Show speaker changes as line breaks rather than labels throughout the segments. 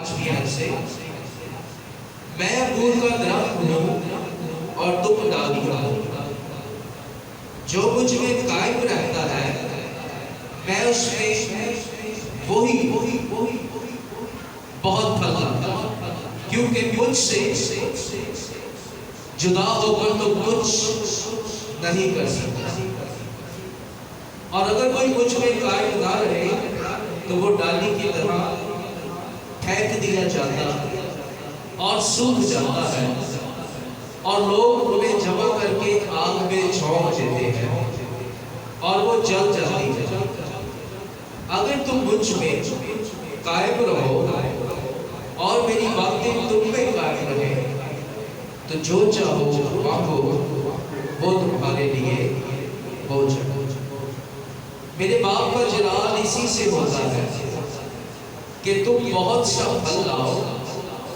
سے میں انگور کا درخت ہوں اور تم ڈالیاں ہو، جو مجھ میں قائم رہتا ہے میں اس میں وہی بہت پھل لاتا ہوں، کیونکہ مجھ سے جدا ہو کر تو کچھ نہیں کر سکتا، اور اگر کوئی مجھ میں قائم نہ رہے تو وہ ڈالی کی طرح پھینک دیا جاتا اور سوکھ جاتا ہے، اور لوگ انہیں جمع کر کے آگ میں جھونک دیتے ہیں اور وہ جل جاتی ہے۔ اگر تم مجھ میں قائم رہو اور میری باتیں تم میں قائم رہے تو جو چاہو مانگو وہ تمہارے لیے ہو جائے۔ میرے باپ کا جلال اسی سے ہوتا ہے کہ تم بہت سا پھل لاؤ،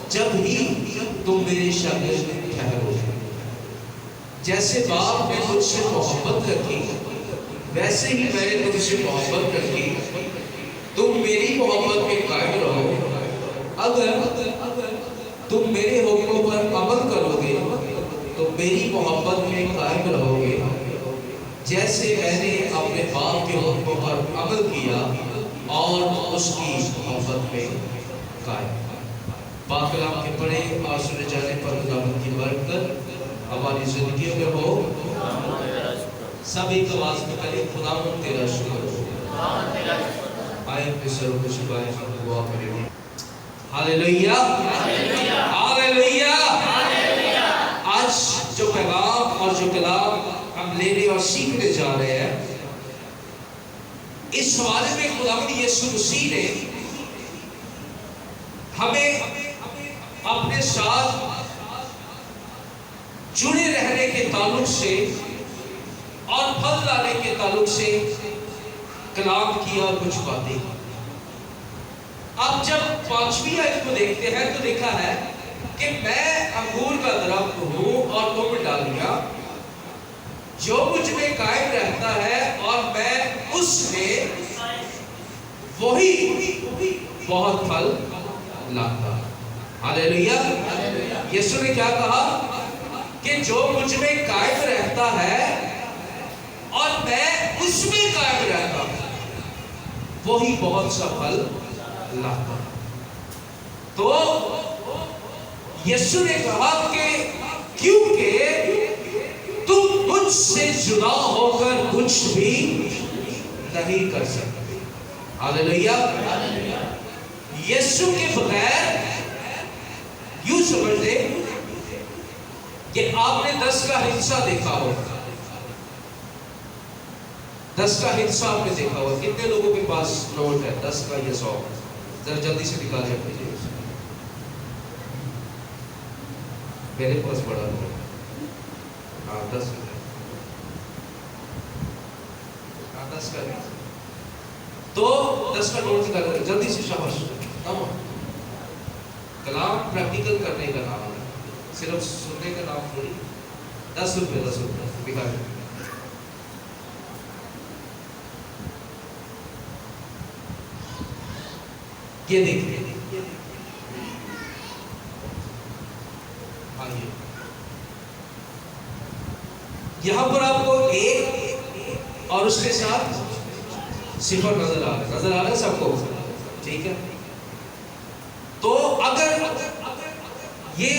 جب ہی تم میرے شاگرد ٹھہرو۔ جیسے باپ نے مجھ سے محبت رکھی ویسے ہی میں نے تم سے محبت رکھی، تم میری محبت میں قائم رہو۔ اگر تم میرے حکموں پر عمل کرو گے تو میری محبت میں قائم رہو گے، جیسے میں نے اپنے باپ کے حکموں پر عمل کیا اور اس کی محبت میں قائم۔ پاک کلام کے پڑھے اور سنے جانے پر خداوند کی برکت ہماری زندگیوں میں ہو۔ سب ایک آواز میں کہیں خداوند تیرا شکر ہو۔ آئے اپنے سروں کو جھکائیں، ہم دعا کریں گے۔ ہاللیلویہ ہاللیلویہ۔ آج جو پیغام اور جو کلام ہم لینے اور سیکھنے جا رہے ہیں، اس حوالے میں خداوند یسوع مسیح نے ہمیں اپنے ساتھ جڑے رہنے کے تعلق سے اور پھل لانے کے تعلق سے کلام کیا اور کچھ باتیں۔ اب جب 5ویں آیت کو دیکھتے ہیں تو لکھا ہے کہ میں انگور کا درخت ہوں اور تم ڈالیاں، جو مجھ میں قائم رہتا ہے اور میں اس میں وہی بہت پھل لاتا۔ ہاللیلویہ۔ یسوع نے کیا کہا کہ جو مجھ میں قائم رہتا ہے اور میں اس میں قائم رہتا ہوں وہی بہت سا پھل لاتا۔ تو یسوع نے کہا کہ کیونکہ تم مجھ سے جدا ہو کر کچھ بھی نہیں کر سکتے۔ ہاللیلویہ۔ یسوع کے بغیر یوں سمجھ لیں کہ آپ نے 10 کا حصہ دیکھا ہوگا، 10 کا حصہ آپ نے دیکھا ہوگا۔ کتنے لوگوں کے پاس نوٹ ہے 10 کا یا 100؟ ذرا جلدی سے دکھا دیں مجھے۔ میرے پاس بڑا نوٹ ہے، ہاں 10 کا ہے تو 10 کا نوٹ دکھا دیں جلدی سے، شاباش۔ کلام پریکٹیکل کرنے کا نام ہے، صرف سننے کا نام تھوڑی۔ 10 روپے دکھا دیں۔ یہ دیکھیں، یہاں پر آپ کو 1 اور اس کے ساتھ 0 نظر آ رہا ہے سب کو، ٹھیک ہے؟ تو اگر یہ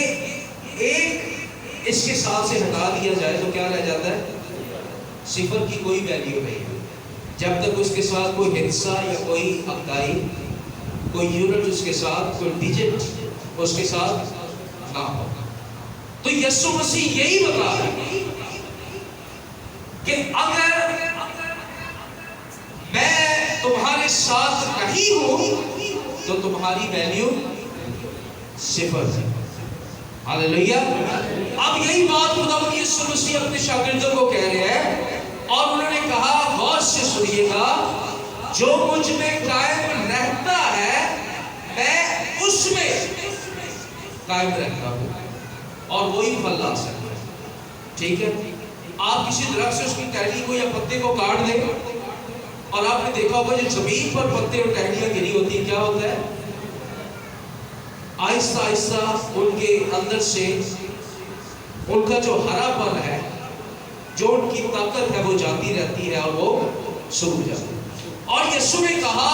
1 اس کے ساتھ سے ہٹا دیا جائے تو کیا رہ جاتا ہے؟ 0 کی کوئی ویلیو نہیں، جب تک اس کے ساتھ کوئی حصہ یا کوئی اکائی، کوئی یونٹ اس کے ساتھ، کوئی ڈیجٹ اس کے ساتھ نہ ہو۔ تو یسوع مسیح یہی بتا رہا ہے کہ اگر میں تمہارے ساتھ نہیں ہوں تو تمہاری ویلیو 0 ہے۔ ہاللیلویہ۔ اب یہی بات خداوند یسوع مسیح اپنے شاگردوں کو کہہ رہے ہیں، اور انہوں نے کہا، غور سے سنیے گا، جو مجھ میں قائم رہتا ہے میں اس میں قائم رہتا ہوں اور وہی پھل لا سکتا ہے۔ ٹھیک ہے؟ آپ کسی درخت سے اس کی ٹہنی کو یا پتے کو کاٹ دیں اور آپ نے دیکھا ہوگا جو زمین پر پتے اور ٹہنیاں گری ہوتی ہیں کیا ہوتا ہے؟ آہستہ آہستہ ان کے اندر سے ان کا جو ہرا پن ہے، جو ان کی طاقت ہے، وہ جاتی رہتی ہے اور وہ سوکھ جاتی ہے۔ اور یسوع نے کہا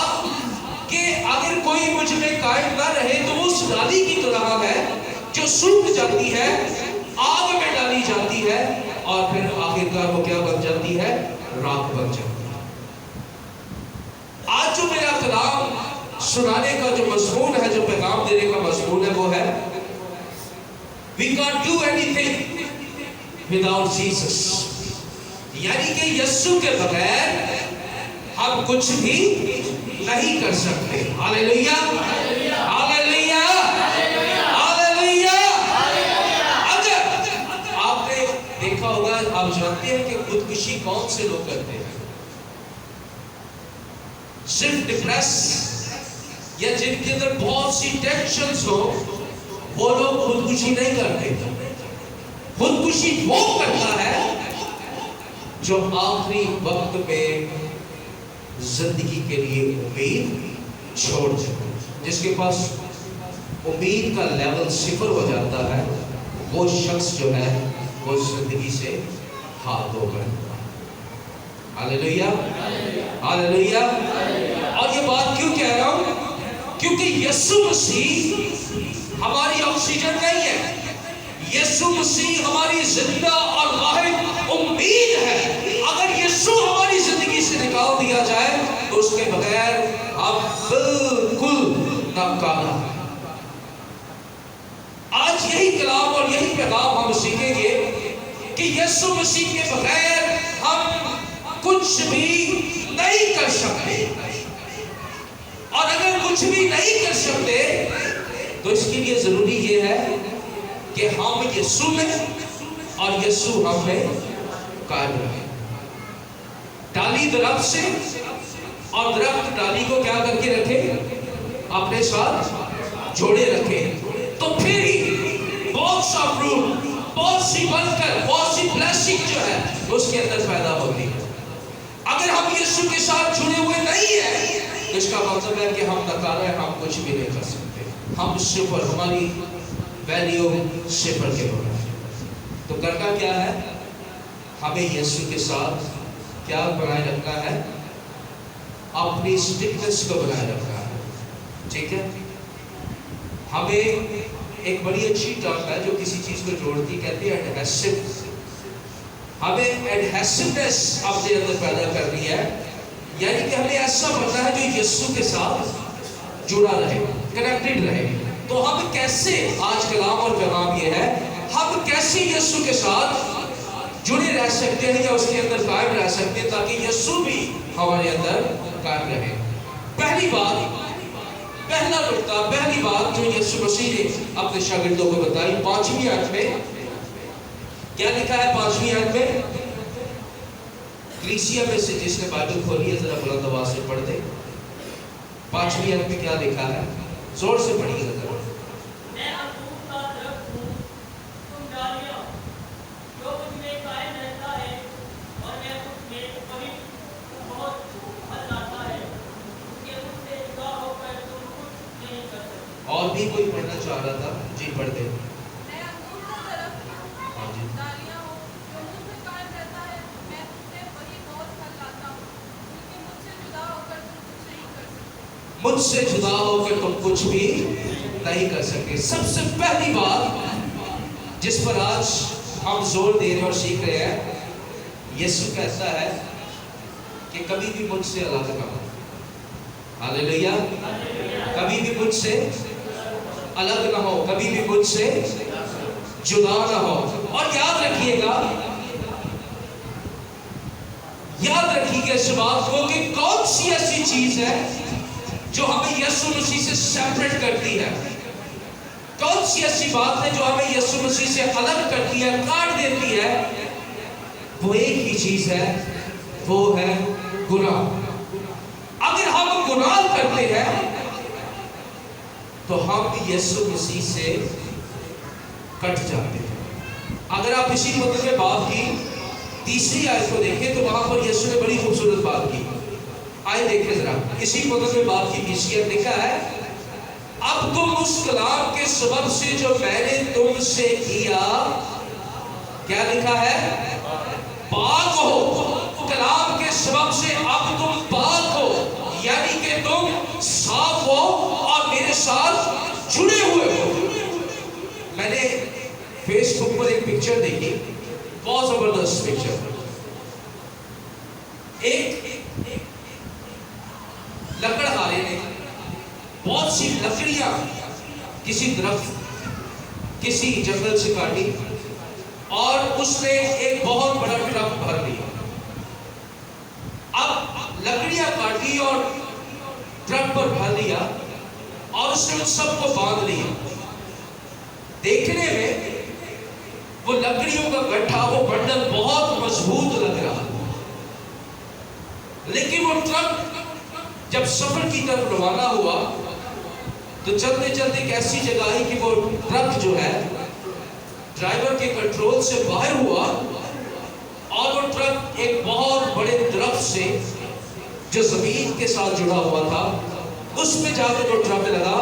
کہ اگر کوئی مجھ میں قائم نہ رہے تو وہ اس ڈالی کی طرح ہے جو سوکھ جاتی ہے، آگ میں ڈالی جاتی ہے اور پھر آخرکار وہ کیا بن جاتی ہے؟ راکھ بن جاتی ہے۔ آج جو میرا کلام سنانے کا جو مضمون ہے، جو پیغام دینے کا مضمون ہے، وہ ہے We can't do anything without Jesus۔ یعنی کہ یسوع کے بغیر ہم کچھ بھی نہیں کر سکتے۔ ہاللیلویا، ہاللیلویا، ہاللیلویا۔ اگر آپ نے دیکھا ہوگا، آپ جانتے ہیں کہ خودکشی کون سے لوگ کرتے ہیں؟ صرف ڈپریس یا جن کے اندر بہت سی ٹینشنز ہو، وہ لوگ خودکشی نہیں کرتے۔ خودکشی وہ کرتا ہے جو آخری وقت میں زندگی کے لیے امید چھوڑ دے۔ جس کے پاس امید کا لیول 0 ہو جاتا ہے، وہ شخص جو ہے وہ زندگی سے ہاتھ دھو بیٹھتا ہے۔ ہاللیلویا، ہاللیلویا۔ اور یہ بات کیوں کہہ رہا ہوں؟ کیونکہ یسوع مسیح ہماری آکسیجن نہیں ہے، یسوع مسیح ہماری زندہ اور واحد امید ہے۔ اگر یسوع ہماری زندگی سے نکال دیا جائے تو اس کے بغیر ہم بالکل ناکارہ ہیں۔ آج یہی کلام اور یہی پیغام ہم سیکھیں گے کہ یسوع مسیح کے بغیر ہم کچھ بھی نہیں کر سکتے، اور اگر کچھ بھی نہیں کر سکتے تو اس کے لیے ضروری یہ ہے کہ ہم یسوع میں اور یسوع ہم میں قائم رہیں۔ ڈالی درخت سے، اور درخت ڈالی کو کیا کر کے رکھے؟ اپنے ساتھ جوڑے رکھے، تو پھر ہی بہت سا فروٹ، بہت سی برکت، بہت سی بلیسنگ جو ہے اس کے اندر پیدا ہوتی ہے۔ اگر ہم یسوع کے ساتھ جڑے ہوئے نہیں ہیں تو اس کا مطلب ہے کہ ہم ناکارہ ہیں، ہم کچھ بھی نہیں کر سکتے، ہم صفر، ہماری ویلیو 0 کے برابر ہے۔ تو کرنا کیا ہے؟ ہمیں یسوع کے ساتھ کیا بنائے رکھنا ہے؟ اپنی سٹکنس کو بنائے رکھنا ہے، ٹھیک ہے؟ ہمیں ایک بڑی اچھی ٹرم ہے جو کسی چیز کو جوڑتی، کہتے ہیں ایڈہیسو۔ ہمیں ایڈہیسونیس اپنے اندر پیدا کرنی ہے، یعنی کہ ہمیں ایسا بننا ہے جو یسوع کے ساتھ جڑا رہے، کنیکٹڈ رہے۔ تو ہم کیسے، آج کلام اور پیغام یہ ہے، ہم کیسے یسوع کے ساتھ جڑے رہ سکتے ہیں یا اس کے اندر قائم رہ سکتے ہیں تاکہ یسوع بھی ہمارے اندر قائم رہے۔ پہلی بات، پہلا نقطہ، پہلی بات جو یسوع مسیح نے اپنے شاگردوں کو بتائی 5ویں آیت میں، کیا لکھا ہے 5ویں آیت میں؟ کلیسیا میں سے جس نے بائبل کھولی ہے ذرا بلند آواز سے پڑھ دے۔ 5ویں آیت میں کیا لکھا ہے؟ زور سے پڑھیے گا۔
میں انگور کا درخت ہوں، تم ڈالیاں، جو مجھ میں قائم رہتا ہے اور میں مجھ میں، وہی بہت پھل لاتا ہے، کیونکہ مجھ سے جدا ہو کر تم کچھ نہیں کر سکتے۔
اور بھی کوئی پڑھنا چاہ رہا تھا؟ جی پڑھ دے۔
میں انگور کا درخت ہوں،
ہاں جی۔
تم ڈالیاں ہو، جو مجھ میں قائم رہتا ہے، میں مجھ سے وہی بہت پھل لاتا ہوں، کیونکہ مجھ سے جدا ہو کر تم کچھ نہیں کر سکتے۔
مجھ سے جدا ہو کے تم کچھ بھی نہیں کر سکتے۔ سب سے پہلی بات جس پر آج ہم زور دے رہے اور سیکھ رہے ہیں، یسوع کہتا ہے کہ کبھی بھی مجھ سے الگ نہ ہو۔ ہاللیلویا، کبھی بھی مجھ سے الگ نہ ہو، کبھی بھی مجھ سے جدا نہ ہو۔ اور یاد رکھیے گا، یاد رکھیے گا اس بات کو کہ کون سی ایسی چیز ہے جو ہمیں یسوع مسیح سے سیپریٹ کرتی ہے؟ کون سی ایسی بات ہے جو ہمیں یسوع مسیح سے الگ کرتی ہے، کاٹ دیتی ہے؟ وہ ایک ہی چیز ہے، وہ ہے گناہ۔ اگر ہم گناہ کرتے ہیں تو ہم یسوع مسیح سے کٹ جاتے ہیں۔ اگر آپ اسی مطلب میں بات کی 3 آیت کو دیکھیں تو وہاں پر یسوع نے بڑی خوبصورت بات کی۔ آئے دیکھیں ذرا، اسی مطلب میں بات کی 3 آیت لکھا ہے اب تم اس کلام کے سبب سے جو میں نے تم سے کیا، کیا لکھا ہے؟ پاک ہو۔ کلام کے سبب سے اب تم پاک ہو، یعنی کہ تم صاف ہو اور میرے ساتھ جڑے ہوئے ہو۔ میں نے فیس بک پر ایک پکچر دیکھی، بہت زبردست پکچر۔ ایک لکڑہارے نے بہت سی لکڑیاں کسی درخت، کسی جنگل سے کاٹی اور اس نے ایک بہت بڑا ٹرک بھر لیا۔ اب لکڑیاں کاٹی اور ٹرک پر بھر لیا اور اس نے ان سب کو باندھ لیا۔ دیکھنے میں وہ لکڑیوں کا گٹھا، وہ بنڈل بہت مضبوط لگ رہا، لیکن وہ ٹرک جب سفر کی طرف روانہ ہوا تو چلتے چلتے ایک ایسی جگہ آئی کہ وہ ٹرک جو ہے ڈرائیور کے کنٹرول سے باہر ہوا اور وہ ٹرک ایک بہت بڑے درخت سے جو زمین کے ساتھ جڑا ہوا تھا اس میں جا کے وہ ٹرک لگا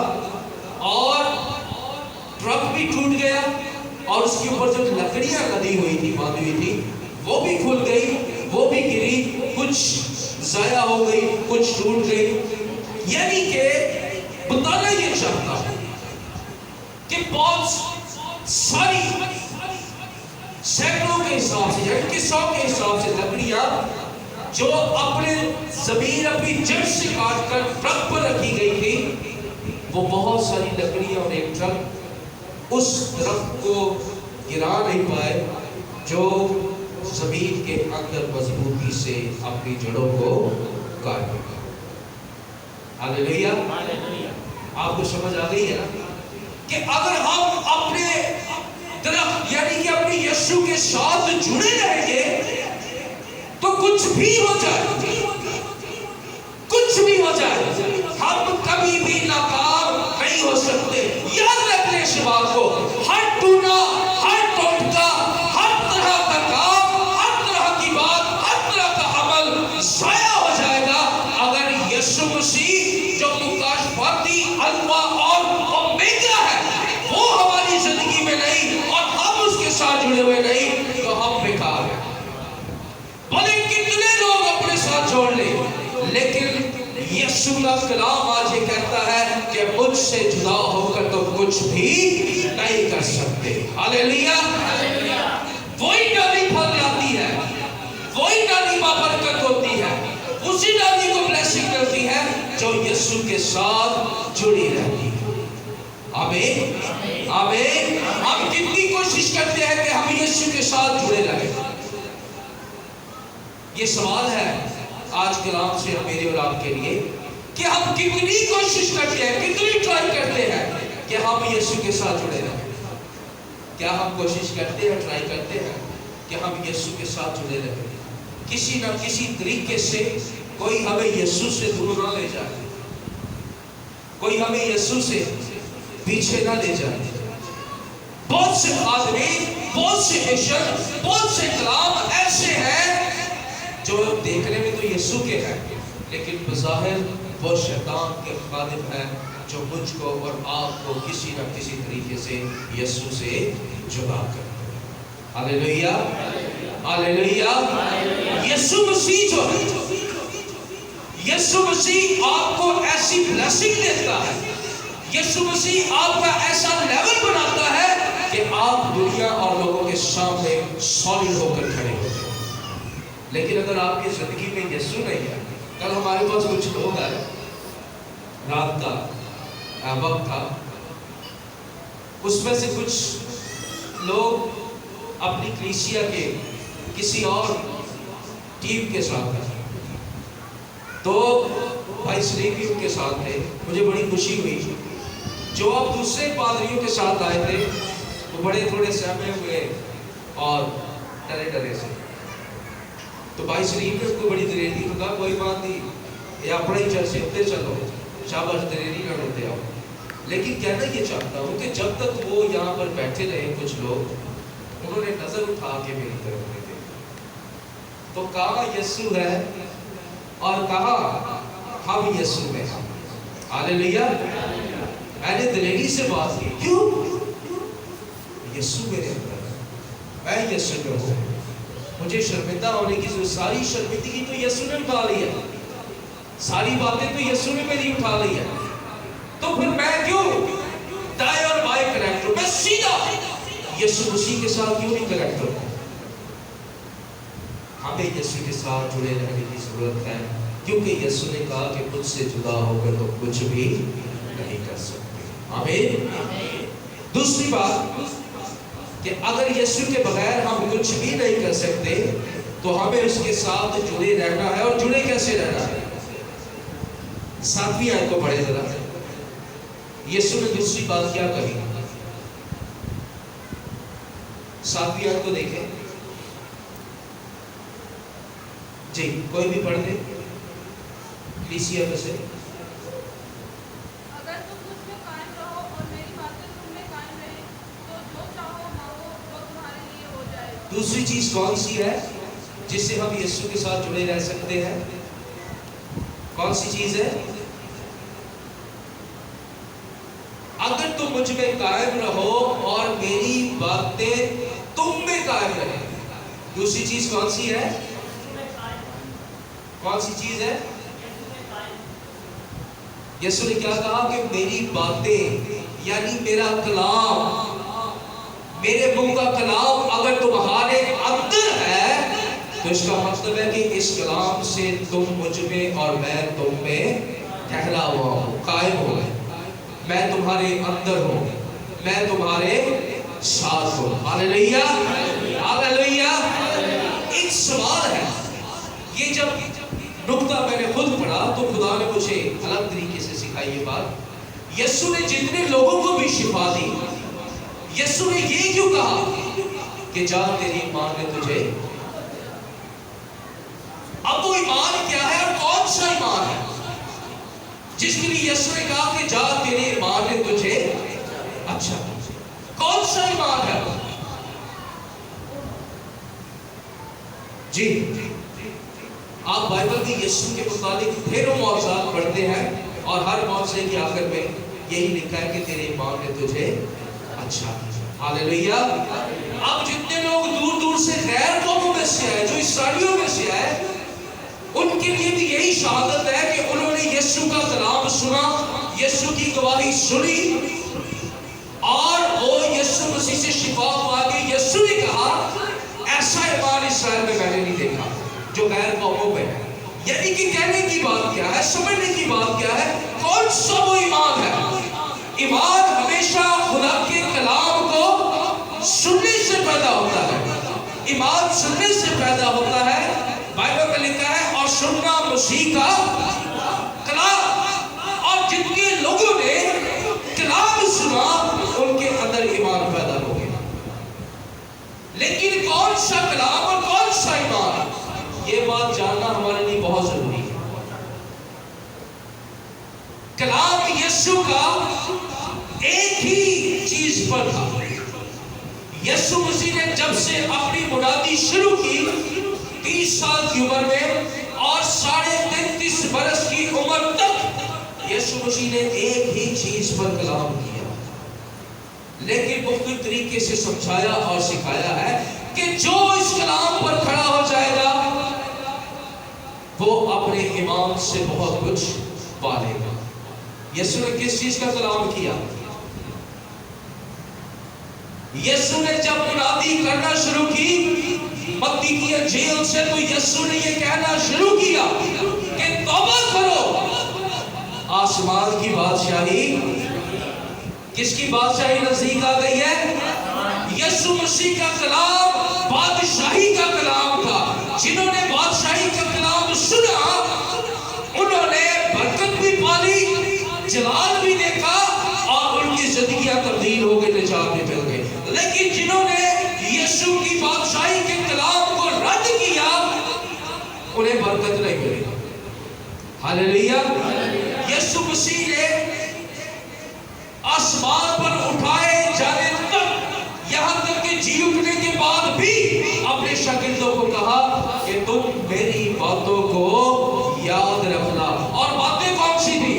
اور ٹرک بھی ٹوٹ گیا اور اس کے اوپر جو لکڑیاں لدی ہوئی تھی، باندھی ہوئی تھی، وہ بھی کھل گئی، وہ بھی گری، کچھ ضائع ہو گئی، کچھ ٹوٹ گئی۔ یعنی کہ بتانا یہ چاہتا ہوں کہ بہت ساری سینکڑوں کے حساب سے یعنی کہ 100 کے حساب سے لکڑیاں جو اپنے زمین، اپنی جڑ سے کاٹ کر ٹرک پر رکھی گئی تھی، وہ بہت ساری لکڑیاں اور ایک ٹرک اس درخت کو گرا نہیں پائے جو زمین کے اندر مضبوطی سے اپنی جڑوں کو کاٹ گیا۔ ہاللیلویا۔ آپ کو سمجھ آ گئی ہے نا کہ اگر ہم اپنے درخت یعنی کہ اپنے یسوع کے ساتھ جڑے رہیں گے تو کچھ بھی ہو جائے، کچھ بھی ہو جائے، ہم کبھی بھی ناکام نہیں ہو سکتے۔ یاد رکھنے اس بات کو، ہر ٹونا، ہر ٹوٹکا، ہر طرح کا کام، ہر طرح کی بات، ہر طرح کا عمل ضائع ہو جائے گا اگر یسوع مسیح جو مکاشفاتی الفا اور اومیگا ہے وہ ہماری زندگی میں نہیں اور ہم اس کے ساتھ جڑے ہوئے نہیں تو ہم بیکار ہیں۔ بھلے کتنے لوگ اپنے ساتھ جوڑ لیں، لیکن یسوع کا کلام آج یہ کہتا ہے کہ مجھ سے جدا ہو کر تو کچھ بھی نہیں کر سکتے۔ ہاللیلویا۔ وہی ڈالی پھل لاتی ہے، وہی ڈالی بابرکت ہوتی ہے، اسی ڈالی کو بلیسنگ ملتی ہے جو یسوع کے ساتھ جڑی رہتی ہے۔ آمین آمین۔ ہم کتنی کوشش کرتے ہیں کہ ہم یسوع کے ساتھ جڑے رہیں۔ یہ سوال ہے آج کلام سے میرے اور آپ کے لیے کہ ہم کتنی کوشش کرتے ہیں، کتنی ٹرائی کرتے ہیں کہ ہم یسوع کے ساتھ جڑے رہیں۔ کیا ہم کوشش کرتے ہیں، ٹرائی کرتے ہیں کہ ہم یسوع کے ساتھ جڑے رہیں، کسی نہ کسی طریقے سے کوئی ہمیں یسوع سے دور نہ لے جائے، کوئی ہمیں یسوع سے پیچھے نہ لے جائے۔ بہت سے آدمی، بہت سے مشن، بہت سے کلام ایسے ہیں جو دیکھنے میں تو یسوع کے ہیں لیکن بظاہر وہ شیطان کے خادم ہیں جو مجھ کو اور آپ کو کسی نہ کسی طریقے سے یسوع سے جدا کرتے ہیں۔ ہاللیلویا ہاللیلویا۔ یسوع مسیح جو ہے، یسوع مسیح آپ کو ایسی بلیسنگ دیتا ہے، یسوع مسیح آپ کا ایسا لیول بناتا ہے کہ آپ دنیا اور لوگوں کے سامنے سالڈ ہو کر کھڑے ہوتے ہیں۔ لیکن اگر آپ کی زندگی میں یسوع نہیں ہے، کل ہمارے پاس کچھ لوگ آئے، رات کا وقت تھا، اس میں سے کچھ لوگ اپنی کلیسیا کے کسی اور ٹیم کے ساتھ تھے، تو بھائی سلیم بھی ان کے ساتھ تھے۔ مجھے بڑی خوشی ہوئی، جو اب دوسرے پادریوں کے ساتھ آئے تھے وہ بڑے تھوڑے سہمے ہوئے اور ڈرے ڈرے سے، تو بھائی سلیم نے اس کو بڑی دلیری میں کہا کوئی بات نہیں، یہ اپنا ہی چرچ ہوتے چلو، شاباش دلیری نہ ہوتے آؤ۔ لیکن کہنا یہ چاہتا ہوں کہ جب تک وہ یہاں پر بیٹھے رہے کچھ لوگ، انہوں نے نظر اٹھا کے میری طرف دیکھا تو کہا یسوع ہے اور کہا ہم یسوع میں ہیں۔ ہاللیلویا۔ میں نے دلیری سے بات کی. کیوں؟ یسوع میرے اندر ہے, میں یسوع میں ہوں. مجھے شرمندہ ہونے کی ضرورت, ساری شرمندگی تو یسوع نے اٹھا لی ہے, ساری باتیں تو یسوع نے میری اٹھا لی ہے. تو پھر میں کیوں دائیں اور بائیں کنیکٹ ہوں؟ میں سیدھا یسوع مسیح کے ساتھ کیوں نہیں کنیکٹ ہوں؟ ہمیں یسوع کے ساتھ جڑے رہنے کی ضرورت ہے, کیونکہ یسوع نے کہا کہ مجھ سے جدا ہو کر تو کچھ بھی نہیں کر سکتے. آمین. دوسری بات کہ اگر یسوع کے بغیر ہم کچھ بھی نہیں کر سکتے تو ہمیں اس کے ساتھ جڑے رہنا ہے. اور جڑے کیسے رہنا ہے؟ 7ویں آیت کو پڑھیں ذرا. یسوع نے دوسری بات کیا کہی؟ 7ویں آیت کو دیکھیں جی, کوئی بھی پڑھ دے کلیسیا میں سے.
اگر تم مجھ میں قائم رہو اور میری باتیں تم میں قائم رہیں تو جو چاہو مانگو وہ تمہارے لیے ہو جائے.
دوسری چیز کون سی ہے جس سے ہم یسوع کے ساتھ جڑے رہ سکتے ہیں؟ کون سی چیز ہے؟ اگر تم مجھ میں قائم رہو اور میری باتیں تم میں قائم رہیں. دوسری چیز کون سی ہے؟ کون سی چیز ہے؟ یسوع نے کیا کہا کہ میری باتیں یعنی میرا کلام, میرے منہ کا کلام اگر تمہارے اندر ہے تو اس کا مطلب ہے کہ اس کلام سے تم مجھ میں اور میں تم میں ٹھہرا ہوا ہوں, قائم ہو گئے. میں تمہارے اندر ہوں, میں تمہارے ساتھ ہوں. ہاللیلویا, ہاللیلویا. ایک سوال ہے, یہ جب نقطہ میں نے خود پڑھا تو خدا نے مجھے الگ طریقے سے سکھائی یہ بات. یسوع نے جتنے لوگوں کو بھی شفا دی, یسوع نے یہ کیوں کہا کہ جا تیری ایمان نے تجھے. اب وہ ایمان کیا ہے اور کون سا ایمان ہے جس کے لیے یسوع نے کہا کہ جا تیری ایمان نے تجھے اچھا. کون سا ایمان ہے؟ جی, آپ بائبل کی یسوع کے متعلق ڈھیروں معجزات پڑھتے ہیں اور ہر معجزے کے آخر میں یہی لکھا ہے کہ تیرے ایمان نے تجھے اچھا. ہاللیلویا. اب جتنے لوگ دور دور سے غیر قوموں میں سے آئے, جو اسرائیلیوں میں سے آئے, ان کے لیے بھی یہی شہادت ہے کہ انہوں نے یسوع کا کلام سنا, یسوع کی گواہی سنی اور وہ یسوع مسیح سے شفا پا گئی. یسوع نے کہا ایسا ایمان اسرائیل میں میں نے نہیں دیکھا جو غیر قوموں میں ہے. یعنی کہ کہنے کی بات کیا ہے, سمجھنے کی بات کیا ہے, کون سا وہ ایمان ہے؟ ایمان ہمیشہ خدا کے کلام کو سننے سے پیدا ہوتا ہے. ایمان سننے سے پیدا ہوتا ہے. بائبل میں لکھا ہے اور سننا مسیح کا کلام. اور جتنے لوگوں نے کلام سنا ان کے اندر ایمان پیدا ہو گیا. لیکن کون سا کلام اور کون سا ایمان, یہ بات جاننا ہمارے لیے بہت ضروری ہے. کلام یسوع کا ایک ہی چیز پر تھا. یسوع مسیح نے جب سے اپنی منادی شروع کی 30 سال کی عمر میں اور 33.5 برس کی عمر تک یسوع مسیح نے ایک ہی چیز پر کلام کیا, لیکن مختلف طریقے سے سمجھایا اور سکھایا ہے کہ جو اس کلام پر کھڑا ہو جائے گا وہ اپنے ایمان سے بہت کچھ پالے گا. یسوع نے کس چیز کا کلام کیا؟ یسوع نے جب منادی کرنا شروع کی متی کی انجیل سے تو یسوع نے یہ کہنا شروع کیا کہ توبہ کرو, آسمان کی بادشاہی, کس کی بادشاہی نزدیک آ گئی ہے؟ یسوع مسیح کا کلام بادشاہی کا کلام تھا. جنہوں نے بادشاہی کا کلام سنا انہوں نے برکت بھی پالی, جلال بھی دیکھا اور ان کی زندگیاں تبدیل ہو گئی, نجات بھی مل گئی. لیکن جنہوں نے یسوع کی بادشاہی کے کلام کو رد کیا انہیں برکت نہیں ملی. ہاللیلویا. یسوع مسیح نے آسمان پر اٹھائے جانے تک, یہاں تک کہ جی اٹھنے کے بعد بھی اپنے شاگردوں کو کہا کہ تم میری باتوں کو یاد رکھنا. اور باتیں کون سی تھی؟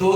2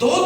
2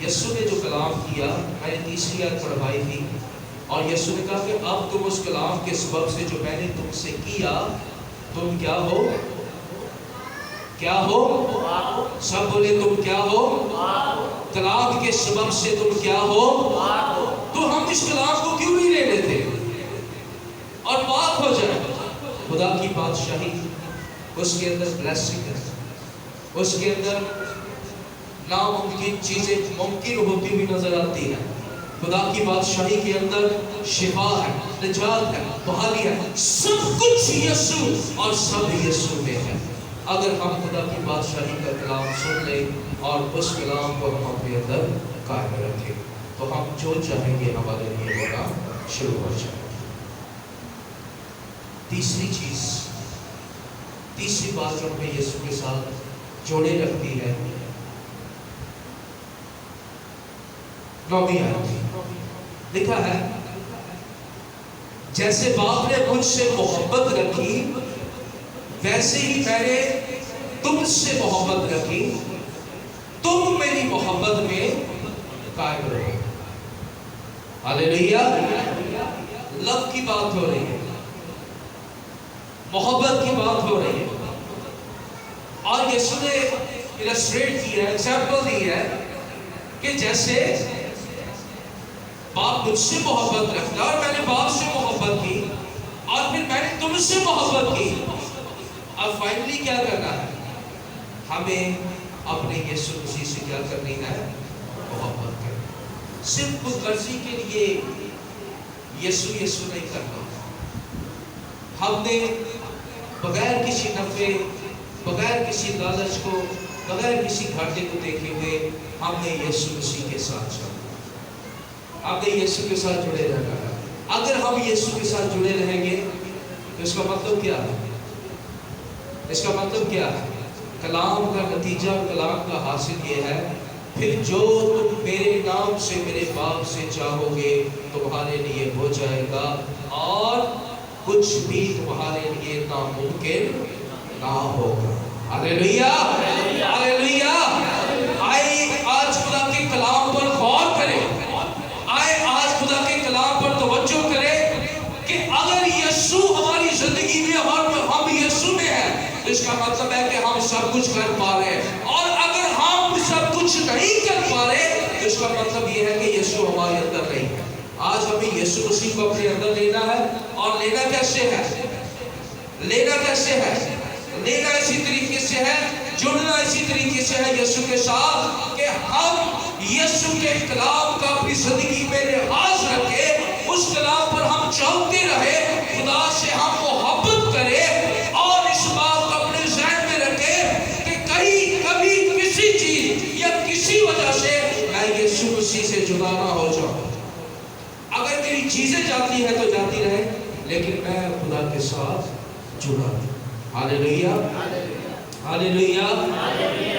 یسوع نے جو کلام کیا، میں نے تیسری آیت پڑھوائی تھی، اور یسوع نے کہا کہ اب تم اس کلام کے سبب سے جو میں نے تم سے کیا، تم کیا ہو؟ کیا ہو؟ سب بولے تم کیا ہو؟ کلام کے سبب سے تم کیا ہو؟ تو ہم اس کلام کو کیوں نہیں لے لیتے اور پاک ہو جائے؟ خدا کی بادشاہی اس کے اندر بلیسنگ ہے، اس کے اندر ناممکن چیزیں ممکن ہوتی ہوئی نظر آتی ہیں۔ خدا کی بادشاہی کے اندر شفا ہے، نجات ہے، بحالی ہے، سب کچھ یسوع اور سب یسوع میں ہے۔ اگر ہم خدا کی بادشاہی کا کلام سن لیں اور اس کلام کو ہم اپنے اندر قائم رکھیں تو ہم جو چاہیں گے ہمارے لیے ہونا شروع ہو جائے۔ تیسری چیز، تیسری بات جو ہمیں یسوع کے ساتھ جوڑے رکھتی ہے، 9ویں آیت لکھا ہے، جیسے باپ نے مجھ سے محبت رکھی ویسے ہی میں نے تم سے محبت رکھی، تم میری محبت میں قائم رہو۔ ہاللیلویہ، لو کی بات ہو رہی ہے، محبت کی بات ہو رہی ہے، اور یسوع نے السٹریٹ کیا ہے، ایگزامپل دی ہے کہ جیسے باپ مجھ سے محبت رکھتا اور میں نے باپ سے محبت کی اور پھر میں نے تم سے محبت کی، اب فائنلی کیا کرنا ہے؟ ہمیں اپنے یسوع مسیح سے کیا کرنی ہے؟ محبت کرنی۔ صرف خود غرضی کے لیے یسوع نہیں کرنا، ہم نے بغیر کسی نفع، بغیر کسی لالچ کو، بغیر کسی گھاٹے کو دیکھے ہوئے ہم نے یسوع مسیح کے ساتھ چلنا، ہم نے یسوع کے ساتھ جڑے رہنا ہے۔ اگر ہم یسوع کے ساتھ جڑے رہیں گے تو اس کا مطلب کیا ہے؟ اس کا مطلب کیا ہے؟ کلام کا نتیجہ، کلام کا حاصل یہ ہے، پھر جو تم میرے نام سے میرے باپ سے چاہو گے تمہارے لیے ہو جائے گا، اور کچھ بھی تمہارے لیے ناممکن نہ ہوگا۔ ہاللیلویہ، ہاللیلویہ۔ آئے آج خدا کے کلام پر غور کریں، آئے آج خدا کے کلام پر توجہ کریں کہ اگر یسوع ہماری زندگی میں، ہم یسوع میں ہیں، تو اس کا مطلب ہے کہ ہم سب کچھ کر پا رہے ہیں، اور اگر ہم سب کچھ نہیں کر پا رہے تو اس کا مطلب یہ ہے کہ یسوع ہمارے اندر نہیں ہے۔ آج ہمیں یسوع مسیح کو اپنے اندر لینا ہے، اور لینا کیسے ہے؟ لینا کیسے ہے؟ لینا اسی طریقے سے ہے، جڑنا اسی طریقے سے ہے یسوع کے ساتھ کہ ہم یسوع کے کلام کا اپنی زندگی میں لحاظ رکھیں، اس کلام پر ہم چلتے رہیں، خدا سے ہم محبت کریں، اور اس بات کو اپنے ذہن میں رکھیں کہ کہیں کبھی کسی چیز یا کسی وجہ سے میں یسوع مسیح سے جدا نہ ہو جاؤں۔ اگر میری چیزیں جاتی ہیں تو جاتی رہے، لیکن میں خدا کے ساتھ جڑا ہوں۔ ہاللیلویہ، ہاللیلویہ۔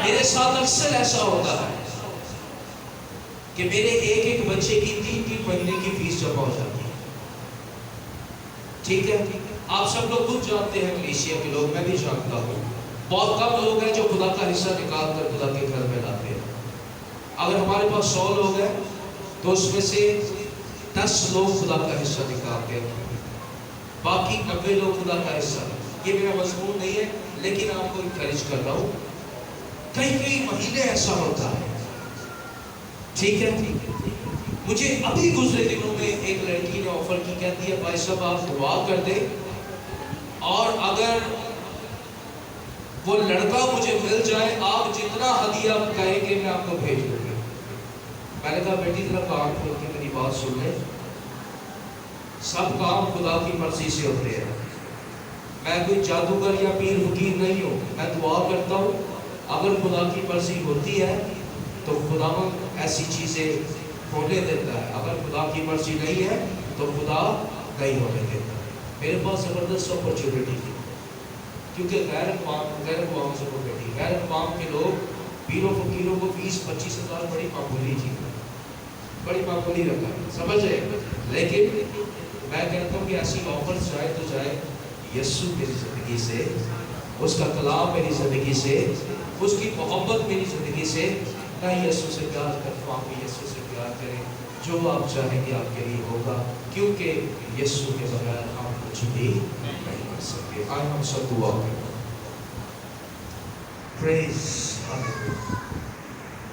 میرے ساتھ اکثر ایسا ہوتا ہے کہ میرے ایک بچے کی 3 مہینے کی فیس جمع ہو جاتی ہے، ٹھیک ہے؟ آپ سب لوگ خود جانتے ہیں، کلیسیا کے لوگ، میں بھی جانتا ہوں، بہت کم لوگ ہیں جو خدا کا حصہ نکال کر خدا کے گھر میں لاتے ہیں۔ اگر ہمارے پاس 100 لوگ ہیں تو اس میں سے 10 لوگ خدا کا حصہ نکالتے ہیں، باقی 90 لوگ خدا کا حصہ۔ یہ میرا مضمون نہیں ہے، لیکن آپ کو انکریج کر رہا ہوں، کئی مہینے ایسا ہوتا ہے، ٹھیک ہے؟ مجھے ابھی گزرے دنوں میں ایک لڑکی نے آفر کی، کہتی ہے بھائی صاحب آپ دعا کر دیں، اور اگر وہ لڑکا مجھے مل جائے، آپ جتنا ہدیہ آپ کہیں گے میں آپ کو بھیج دوں گا۔ میں نے کہا بیٹی ذرا کان کھول کے میری بات سن لیں، سب کام خدا کی مرضی سے ہوتے ہیں، میں کوئی جادوگر یا پیر فقیر نہیں ہوں، میں دعا کرتا ہوں، اگر خدا کی مرضی ہوتی ہے تو خداوند ایسی چیزیں ہونے دیتا ہے، اگر خدا کی مرضی نہیں ہے تو خدا نہیں ہونے دیتا۔ میرے پاس زبردست اپرچونٹی تھی، کیونکہ غیر اقوام سے وہ بیٹی، غیر اقوام کے لوگ پیروں فقیروں کو 20-25 ہزار بڑی معمولی تھی، بڑی معمولی رقم، سمجھ رہے؟ لیکن میں کہتا ہوں کہ ایسی آفرز جائے تو جائے، یسوع میری زندگی سے، اس کا کلام میری زندگی سے، اس کی محبت میری زندگی سے نہ یسوع سے پیار کر تو آپ بھی یسوع سے پیار کریں. جو آپ چاہیں گے آپ کے لیے ہوگا, کیونکہ یسوع کے بغیر ہم کچھ بھی نہیں کر سکتے. آئے ہم سب دعا کریں. Praise Hallelujah.